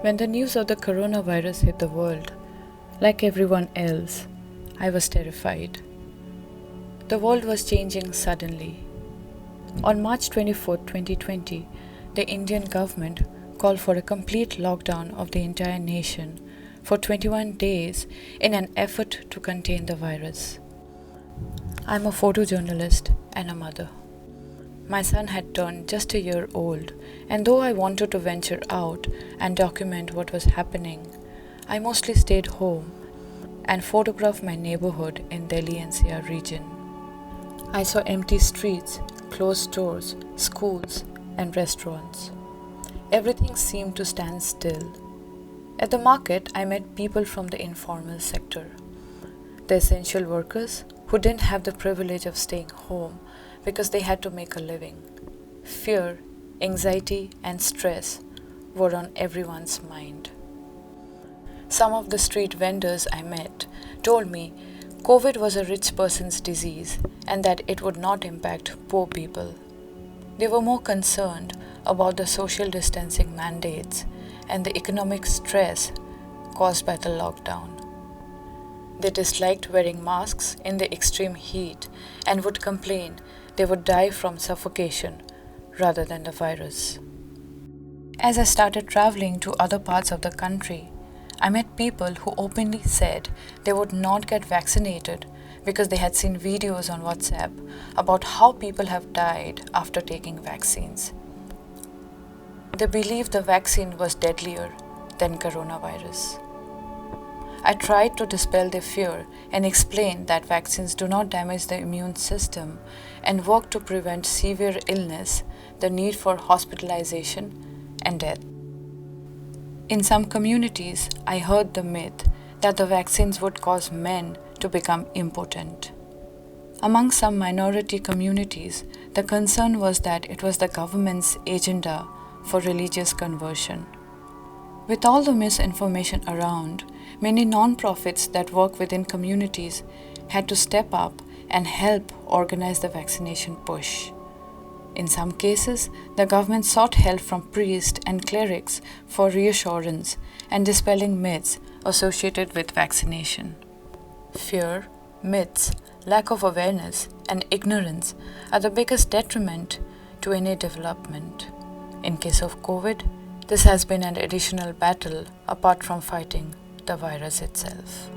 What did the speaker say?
When the news of the coronavirus hit the world, like everyone else, I was terrified. The world was changing suddenly. On March 24, 2020, the Indian government called for a complete lockdown of the entire nation for 21 days in an effort to contain the virus. I'm a photojournalist and a mother. My son had turned just a year old, and though I wanted to venture out and document what was happening, I mostly stayed home and photographed my neighborhood in Delhi NCR region. I saw empty streets, closed stores, schools, and restaurants. Everything seemed to stand still. At the market, I met people from the informal sector, the essential workers who didn't have the privilege of staying home because they had to make a living. Fear, anxiety, and stress were on everyone's mind. Some of the street vendors I met told me COVID was a rich person's disease and that it would not impact poor people. They were more concerned about the social distancing mandates and the economic stress caused by the lockdown. They disliked wearing masks in the extreme heat and would complain they would die from suffocation rather than the virus. As I started traveling to other parts of the country, I met people who openly said they would not get vaccinated because they had seen videos on WhatsApp about how people have died after taking vaccines. They believed the vaccine was deadlier than coronavirus. I tried to dispel their fear and explain that vaccines do not damage the immune system and work to prevent severe illness, the need for hospitalization, and death. In some communities, I heard the myth that the vaccines would cause men to become impotent. Among some minority communities, the concern was that it was the government's agenda for religious conversion. With all the misinformation around, many non-profits that work within communities had to step up and help organize the vaccination push. In some cases, the government sought help from priests and clerics for reassurance and dispelling myths associated with vaccination. Fear, myths, lack of awareness, and ignorance are the biggest detriment to any development. In case of COVID, this has been an additional battle apart from fighting the virus itself.